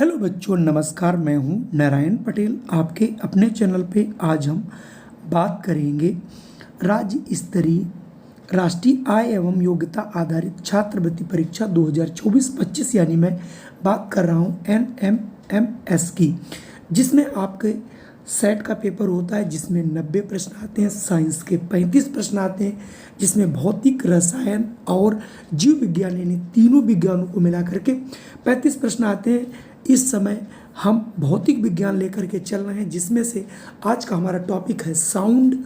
Hello बच्चों, नमस्कार। मैं हूं नारायण पटेल, आपके अपने चैनल पे। आज हम बात करेंगे राज्य स्तरीय राष्ट्रीय आय एवं योग्यता आधारित छात्रवृत्ति परीक्षा 2024-25, यानी मैं बात कर रहा हूं NMMS की, जिसमें आपके सेट का पेपर होता है, जिसमें 90 प्रश्न आते हैं, साइंस के 35 प्रश्न आते हैं, जिसमें भौतिक, रसायन और जीव विज्ञान यानी तीनों विज्ञानों को मिला करके 35 प्रश्न आते हैं। इस समय हम भौतिक विज्ञान लेकर के चल रहे हैं, जिसमें से आज का हमारा टॉपिक है साउंड,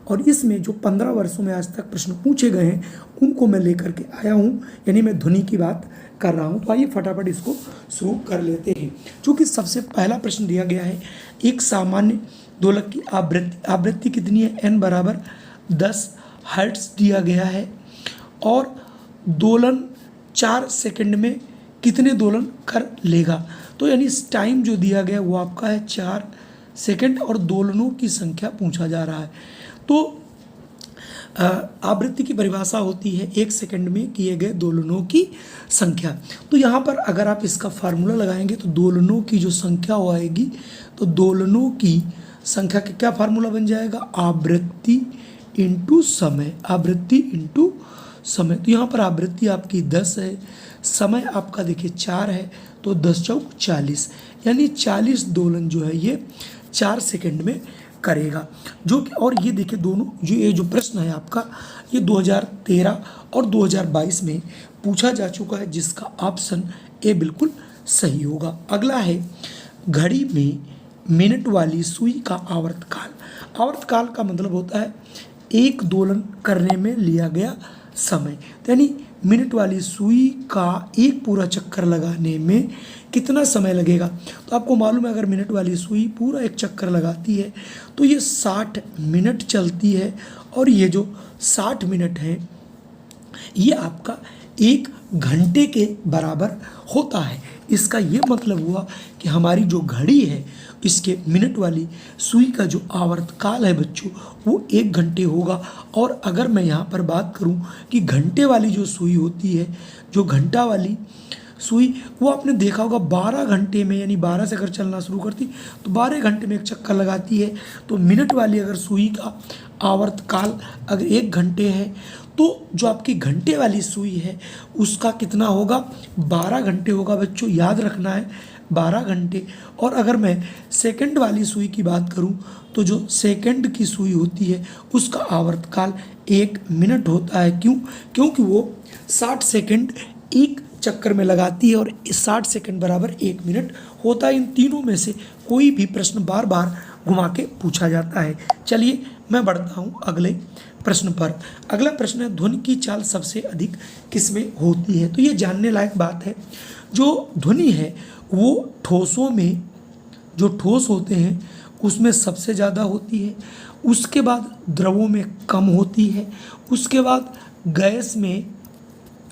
और इसमें जो 15 वर्षों में आज तक प्रश्न पूछे गए हैं उनको मैं लेकर के आया हूं, यानी मैं ध्वनि की बात कर रहा हूं। तो आइए फटाफट इसको शुरू कर लेते हैं। चूँकि सबसे पहला प्रश्न दिया गया है, एक सामान्य दोलक की आवृत्ति कितनी है? n बराबर 10 हर्ट्ज दिया गया है, और दोलन 4 सेकंड में कितने दोलन कर लेगा? तो यानी टाइम जो दिया गया वो आपका है 4 सेकंड, और दोलनों की संख्या पूछा जा रहा है। तो आवृत्ति की परिभाषा होती है 1 सेकंड में किए गए दोलनों की संख्या। तो यहाँ पर अगर आप इसका फार्मूला लगाएंगे तो दोलनों की जो संख्या हो आएगी, तो दोलनों की संख्या का क्या फार्मूला बन जाएगा? आवृत्ति इंटू समय, आवृत्ति इंटू समय। तो यहाँ पर आवृत्ति आपकी 10 है, समय आपका देखिए 4 है, तो 10 चौक 40, यानी 40 दोलन जो है ये 4 सेकंड में करेगा। जो कि, और ये देखिए दोनों ये जो प्रश्न है आपका, ये 2013 और 2022 में पूछा जा चुका है, जिसका ऑप्शन ए बिल्कुल सही होगा। अगला है, घड़ी में मिनट वाली सुई का आवर्तकाल। आवर्तकाल का मतलब होता है एक दोलन करने में लिया गया समय, यानी मिनट वाली सुई का एक पूरा चक्कर लगाने में कितना समय लगेगा। तो आपको मालूम है, अगर मिनट वाली सुई पूरा एक चक्कर लगाती है तो ये 60 मिनट चलती है, और ये जो 60 मिनट है ये आपका 1 घंटे के बराबर होता है। इसका ये मतलब हुआ कि हमारी जो घड़ी है, इसके मिनट वाली सुई का जो आवर्तकाल है बच्चों, वो 1 घंटे होगा। और अगर मैं यहाँ पर बात करूँ कि घंटे वाली जो सुई होती है, जो घंटा वाली सुई, वो आपने देखा होगा 12 घंटे में, यानी 12 से अगर चलना शुरू करती तो 12 घंटे में एक चक्कर लगाती है। तो मिनट वाली अगर सुई का आवर्तकाल अगर 1 घंटे है, तो जो आपकी घंटे वाली सुई है उसका कितना होगा? 12 घंटे होगा बच्चों, याद रखना है 12 घंटे। और अगर मैं सेकंड वाली सुई की बात करूं, तो जो सेकंड की सुई होती है उसका आवर्तकाल 1 मिनट होता है। क्यों? क्योंकि वो 60 सेकंड एक चक्कर में लगाती है, और 60 सेकंड बराबर 1 मिनट होता है। इन तीनों में से कोई भी प्रश्न बार बार घुमा के पूछा जाता है। चलिए मैं बढ़ता हूँ अगले प्रश्न पर। अगला प्रश्न है, ध्वनि की चाल सबसे अधिक किसमें होती है? तो ये जानने लायक बात है। जो ध्वनि है वो ठोसों में, जो ठोस होते हैं उसमें सबसे ज़्यादा होती है, उसके बाद द्रवों में कम होती है, उसके बाद गैस में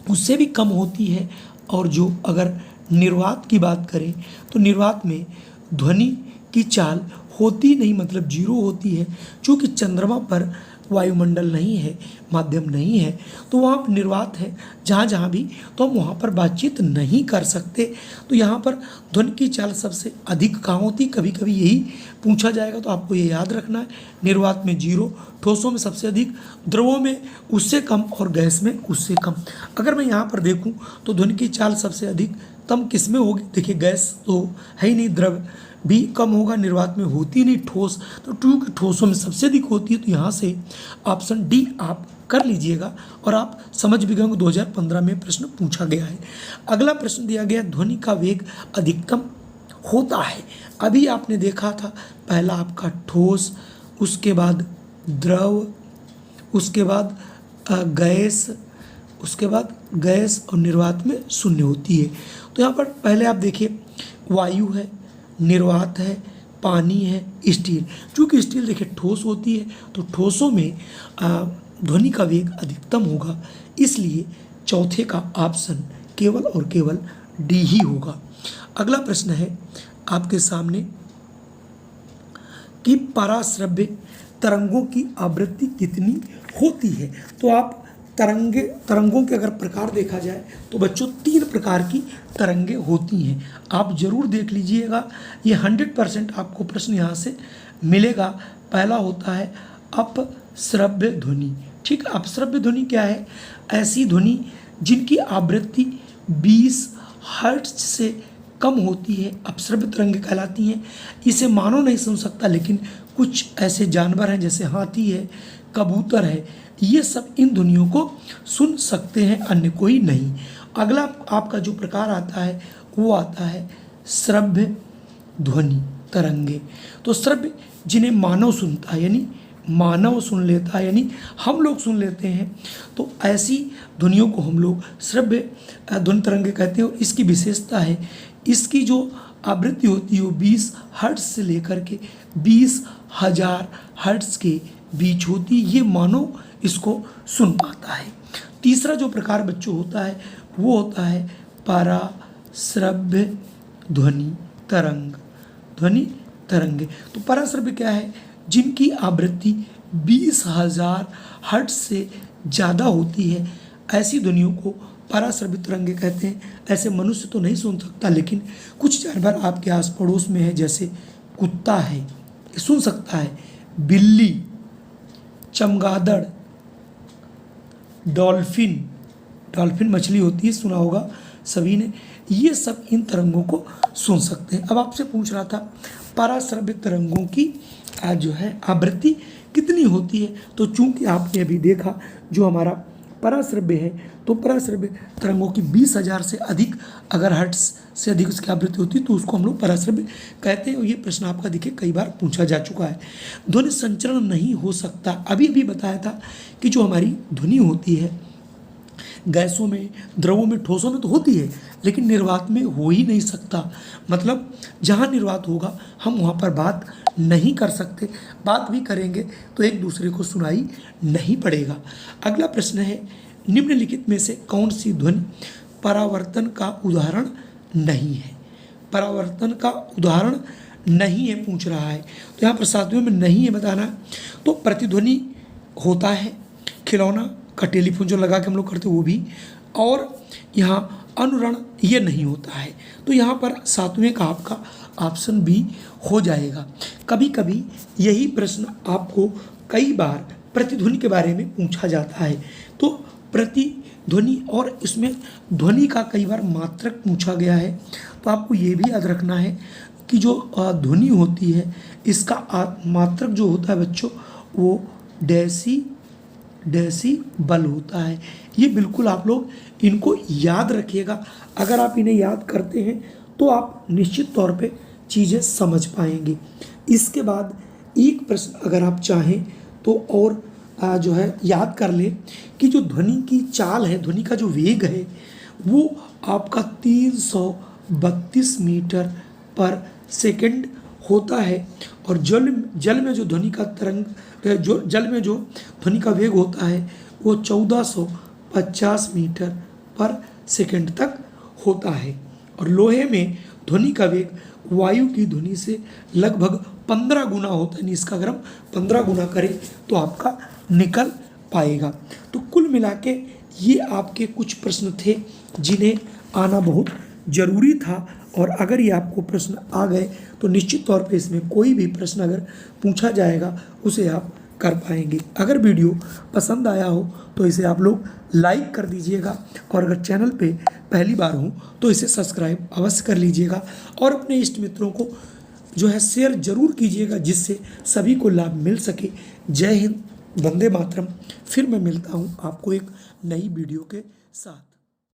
उससे भी कम होती है, और जो अगर निर्वात की बात करें तो निर्वात में ध्वनि की चाल होती नहीं, मतलब 0 होती है। चूँकि चंद्रमा पर वायुमंडल नहीं है, माध्यम नहीं है, तो वहाँ पर निर्वात है जहाँ जहाँ भी, तो हम वहाँ पर बातचीत नहीं कर सकते। तो यहाँ पर ध्वनि की चाल सबसे अधिक कहाँ होती, कभी कभी यही पूछा जाएगा, तो आपको ये याद रखना है। निर्वात में 0, ठोसों में सबसे अधिक, द्रवों में उससे कम, और गैस में उससे कम। अगर मैं यहाँ पर देखूँ तो ध्वनि की चाल सबसे अधिकतम किस में होगी? देखिए गैस तो है ही नहीं, द्रव भी कम होगा, निर्वात में होती नहीं, ठोस तो क्योंकि ठोसों में सबसे अधिक होती है। तो यहाँ से ऑप्शन डी आप कर लीजिएगा, और आप समझ भी गए 2015 में प्रश्न पूछा गया है। अगला प्रश्न दिया गया, ध्वनि का वेग अधिकतम होता है। अभी आपने देखा था, पहला आपका ठोस, उसके बाद द्रव, उसके बाद गैस, उसके बाद गैस, और निर्वात में 0 होती है। तो यहाँ पर पहले आप देखिए, वायु है, निर्वात है, पानी है, स्टील। चूँकि स्टील देखिए ठोस होती है, तो ठोसों में ध्वनि का वेग अधिकतम होगा, इसलिए चौथे का ऑप्शन केवल और केवल डी ही होगा। अगला प्रश्न है आपके सामने कि पराश्रव्य तरंगों की आवृत्ति कितनी होती है? तो आप तरंगों के अगर प्रकार देखा जाए तो बच्चों 3 प्रकार की तरंगे होती हैं। आप जरूर देख लीजिएगा, ये 100% आपको प्रश्न यहाँ से मिलेगा। पहला होता है अपश्रव्य ध्वनि। ठीक, अपश्रव्य ध्वनि क्या है? ऐसी ध्वनि जिनकी आवृत्ति 20 हर्ट्ज से कम होती है, अपश्रव्य तरंगे कहलाती हैं। इसे मानव नहीं सुन सकता, लेकिन कुछ ऐसे जानवर हैं जैसे हाथी है, कबूतर है, ये सब इन ध्वनियों को सुन सकते हैं, अन्य कोई नहीं। अगला आपका जो प्रकार आता है वो आता है श्रव्य ध्वनि तरंगे। तो श्रव्य जिन्हें मानव सुनता है, यानी मानव सुन लेता है, यानी हम लोग सुन लेते हैं, तो ऐसी ध्वनियों को हम लोग श्रव्य ध्वनि तरंगे कहते हैं। और इसकी विशेषता है, इसकी जो आवृत्ति होती है वो 20 हर्ट्ज से लेकर के 20,000 हर्ट्ज के बीच होती है। ये मानव इसको सुन पाता है। तीसरा जो प्रकार बच्चों होता है वो होता है पराश्रव्य ध्वनि तरंगे। तो पराश्रव्य क्या है? जिनकी आवृत्ति 20,000 हर्ट्ज से ज़्यादा होती है, ऐसी ध्वनियों को पराश्रव्य तरंगे कहते हैं। ऐसे मनुष्य तो नहीं सुन सकता, लेकिन कुछ जानवर आपके आस पड़ोस में है, जैसे कुत्ता है, सुन सकता है, बिल्ली, चमगादड़, डॉल्फिन मछली होती है, सुना होगा सभी ने, ये सब इन तरंगों को सुन सकते हैं। अब आपसे पूछ रहा था पराश्रव्य तरंगों की जो है आवृत्ति कितनी होती है, तो चूंकि आपने अभी देखा जो हमारा पराश्रव्य है, तो पराश्रव्य तरंगों की 20,000 से अधिक अगर हर्ट्ज से अधिक उसकी आवृत्ति होती है तो उसको हम लोग पराश्रव्य कहते हैं। और ये प्रश्न आपका देखिए कई बार पूछा जा चुका है। ध्वनि संचरण नहीं हो सकता, अभी बताया था कि जो हमारी ध्वनि होती है गैसों में, द्रवों में, ठोसों में तो होती है, लेकिन निर्वात में हो ही नहीं सकता। मतलब जहाँ निर्वात होगा हम वहाँ पर बात नहीं कर सकते, बात भी करेंगे तो एक दूसरे को सुनाई नहीं पड़ेगा। अगला प्रश्न है, निम्नलिखित में से कौन सी ध्वनि परावर्तन का उदाहरण नहीं है? परावर्तन का उदाहरण नहीं है पूछ रहा है, तो यहाँ पर सातवें में नहीं है बताना। तो प्रतिध्वनि होता है, खिलौना का टेलीफोन जो लगा के हम लोग करते हैं वो भी, और यहाँ अनुरण ये नहीं होता है। तो यहाँ पर सातवें का आपका ऑप्शन बी हो जाएगा। कभी कभी यही प्रश्न आपको कई बार प्रतिध्वनि के बारे में पूछा जाता है। तो प्रतिध्वनि और इसमें ध्वनि का कई बार मात्रक पूछा गया है, तो आपको ये भी याद रखना है कि जो ध्वनि होती है इसका मात्रक जो होता है बच्चों वो डेसिबल होता है। ये बिल्कुल आप लोग इनको याद रखिएगा। अगर आप इन्हें याद करते हैं तो आप निश्चित तौर पे चीज़ें समझ पाएंगे। इसके बाद एक प्रश्न अगर आप चाहें तो और जो है याद कर लें कि जो ध्वनि की चाल है, ध्वनि का जो वेग है वो आपका 332 मीटर पर सेकंड होता है। और जल में जो ध्वनि का जल में जो ध्वनि का वेग होता है वो 1450 मीटर पर सेकंड तक होता है। और लोहे में ध्वनि का वेग वायु की ध्वनि से लगभग 15 गुना होता है। इसका अगर हम 15 गुना करें तो आपका निकल पाएगा। तो कुल मिला के ये आपके कुछ प्रश्न थे जिन्हें आना बहुत ज़रूरी था। और अगर ये आपको प्रश्न आ गए तो निश्चित तौर पे इसमें कोई भी प्रश्न अगर पूछा जाएगा उसे आप कर पाएंगे। अगर वीडियो पसंद आया हो तो इसे आप लोग लाइक कर दीजिएगा, और अगर चैनल पे पहली बार हो तो इसे सब्सक्राइब अवश्य कर लीजिएगा, और अपने इष्ट मित्रों को जो है शेयर जरूर कीजिएगा जिससे सभी को लाभ मिल सके। जय हिंद, वंदे मातरम। फिर मैं मिलता हूँ आपको एक नई वीडियो के साथ।